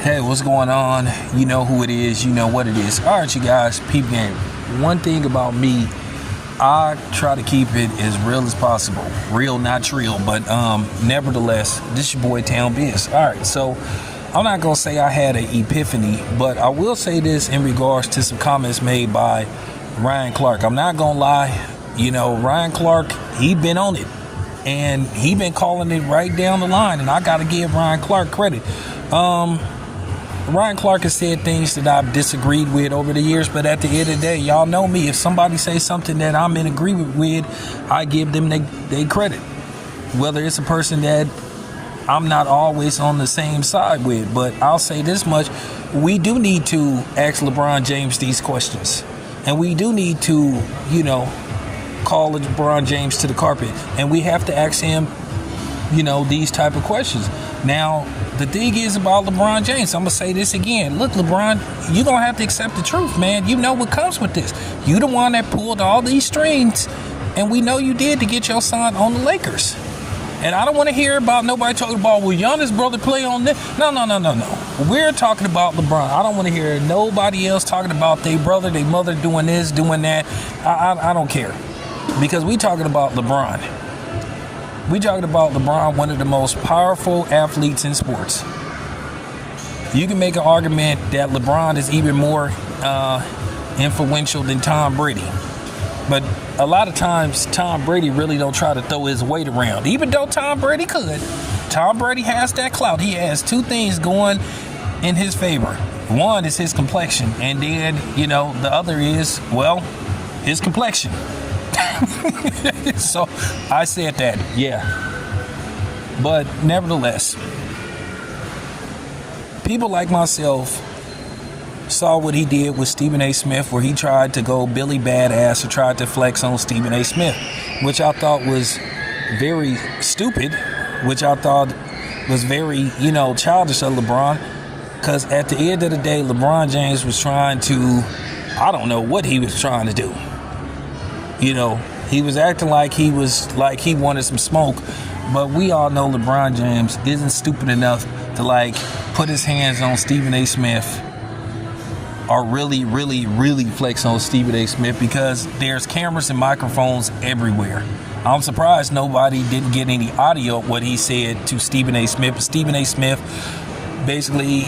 Hey, what's going on? You know who it is. You know what it is. All right, you guys, peep game. One thing about me, I try to keep it as real as possible. Real, not trill, but nevertheless, this is your boy Town Biz. All right, so I'm not going to say I had an epiphany, but I will say this in regards to some comments made by Ryan Clark. I'm not going to lie. You know, Ryan Clark, he been on it. And he been calling it right down the line. And I got to give Ryan Clark credit. Ryan Clark has said things that I've disagreed with over the years, but at the end of the day, y'all know me. If somebody says something that I'm in agreement with, I give them they credit. Whether it's a person that I'm not always on the same side with, but I'll say this much. We do need to ask LeBron James these questions. And we do need to, call LeBron James to the carpet. And we have to ask him, these type of questions. Now, the thing is about LeBron James, I'm going to say this again. Look, LeBron, you're going to have to accept the truth, man. You know what comes with this. You the one that pulled all these strings, and we know you did to get your son on the Lakers. And I don't want to hear about nobody talking about, well, Giannis' brother play on this. No. We're talking about LeBron. I don't want to hear nobody else talking about their brother, their mother doing this, doing that. I don't care. Because we talking about LeBron. We talking about LeBron, one of the most powerful athletes in sports. You can make an argument that LeBron is even more influential than Tom Brady. But a lot of times, Tom Brady really don't try to throw his weight around. Even though Tom Brady could. Tom Brady has that clout. He has two things going in his favor. One is his complexion. And then, the other is, his complexion. So I said that, yeah. But nevertheless, people like myself saw what he did with Stephen A. Smith, where he tried to go Billy Badass or tried to flex on Stephen A. Smith, which I thought was very stupid, which I thought was very, childish of LeBron. Because at the end of the day, LeBron James was trying to, I don't know what he was trying to do. He was acting like he wanted some smoke, but we all know LeBron James isn't stupid enough to put his hands on Stephen A. Smith or really, really, really flex on Stephen A. Smith, because there's cameras and microphones everywhere. I'm surprised nobody didn't get any audio of what he said to Stephen A. Smith. But Stephen A. Smith basically,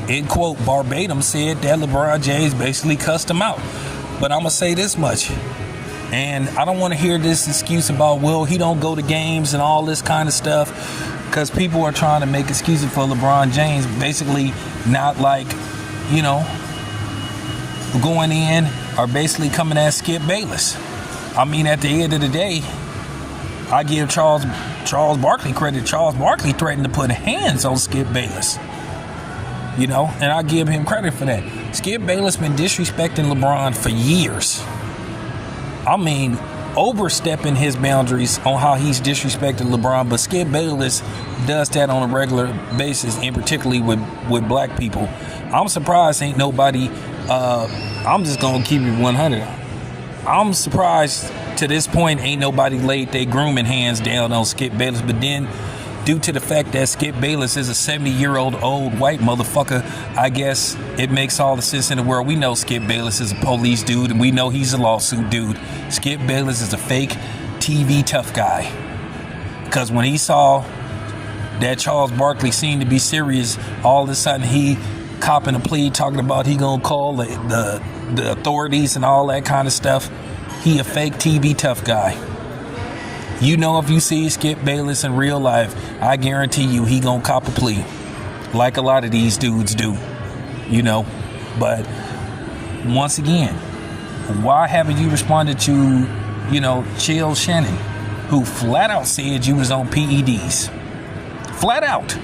in quote, verbatim said that LeBron James basically cussed him out. But I'm going to say this much. And I don't want to hear this excuse about, he don't go to games and all this kind of stuff, because people are trying to make excuses for LeBron James, basically not going in or basically coming at Skip Bayless. I mean, at the end of the day, I give Charles Barkley credit. Charles Barkley threatened to put hands on Skip Bayless. And I give him credit for that. Skip Bayless been disrespecting LeBron for years. I mean, overstepping his boundaries on how he's disrespected LeBron, but Skip Bayless does that on a regular basis, and particularly with black people. I'm surprised ain't nobody, I'm just going to keep it 100. I'm surprised to this point ain't nobody laid their grooming hands down on Skip Bayless, but then due to the fact that Skip Bayless is a 70-year-old old white motherfucker, I guess it makes all the sense in the world. We know Skip Bayless is a police dude, and we know he's a lawsuit dude. Skip Bayless is a fake TV tough guy. Because when he saw that Charles Barkley seemed to be serious, all of a sudden he copping a plea, talking about he gonna call the authorities and all that kind of stuff. He a fake TV tough guy. If you see Skip Bayless in real life, I guarantee you he gonna cop a plea, like a lot of these dudes do, But once again, why haven't you responded to, Chill Shannon, who flat out said you was on PEDs? Flat out.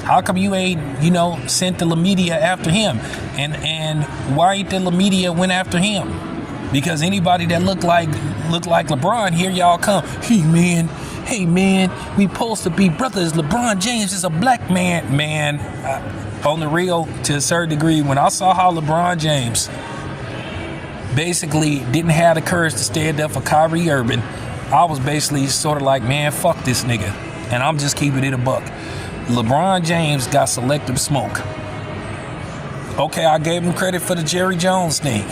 How come you ain't, sent the media after him? And why ain't the media went after him? Because anybody that looked like LeBron, here y'all come. Hey man, we supposed to be brothers. LeBron James is a black man. Man, on the real, to a certain degree, when I saw how LeBron James basically didn't have the courage to stand up for Kyrie Irving, I was basically sort of like, man, fuck this nigga. And I'm just keeping it a buck. LeBron James got selective smoke. Okay, I gave him credit for the Jerry Jones thing.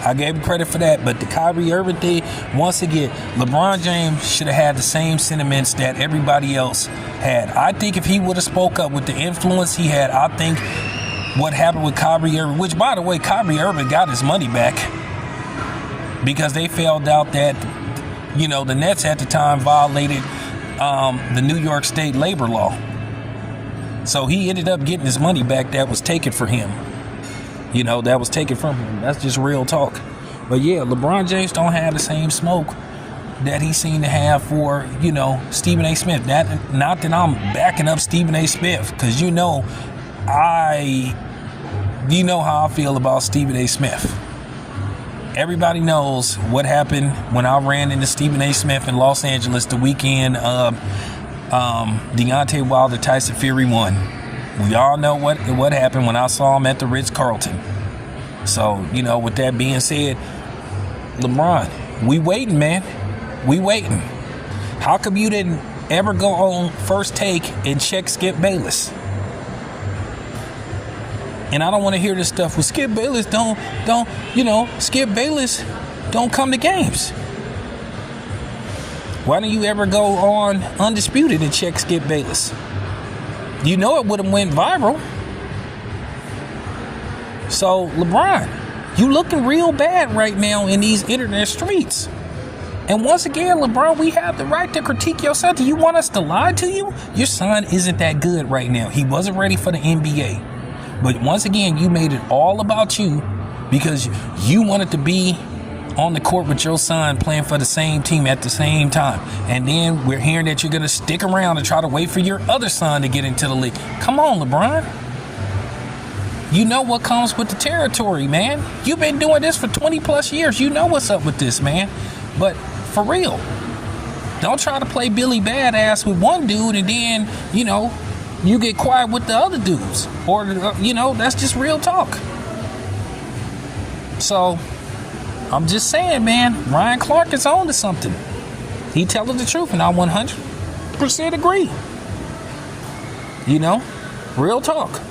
I gave him credit for that. But the Kyrie Irving thing, once again, LeBron James should have had the same sentiments that everybody else had. I think if he would have spoke up with the influence he had, I think what happened with Kyrie Irving, which, by the way, Kyrie Irving got his money back because they found out that, the Nets at the time violated the New York State labor law. So he ended up getting his money back that was taken for him. That was taken from him. That's just real talk. But yeah, LeBron James don't have the same smoke that he seemed to have for, Stephen A. Smith. Not that I'm backing up Stephen A. Smith, because you know how I feel about Stephen A. Smith. Everybody knows what happened when I ran into Stephen A. Smith in Los Angeles the weekend of Deontay Wilder Tyson Fury 1. We all know what happened when I saw him at the Ritz-Carlton. So, with that being said, LeBron, we waiting, man. We waiting. How come you didn't ever go on First Take and check Skip Bayless? And I don't want to hear this stuff with Skip Bayless. Skip Bayless don't come to games. Why don't you ever go on Undisputed and check Skip Bayless? It would have went viral. So, LeBron, you looking real bad right now in these internet streets. And once again, LeBron, we have the right to critique your son. Do you want us to lie to you? Your son isn't that good right now. He wasn't ready for the NBA. But once again, you made it all about you because you wanted to be on the court with your son playing for the same team at the same time. And then we're hearing that you're going to stick around and try to wait for your other son to get into the league. Come on, LeBron. You know what comes with the territory, man. You've been doing this for 20 plus years. You know what's up with this, man. But for real, don't try to play Billy Badass with one dude and then, you get quiet with the other dudes. Or, that's just real talk. So, I'm just saying, man, Ryan Clark is on to something. He telling the truth, and I 100% agree. Real talk.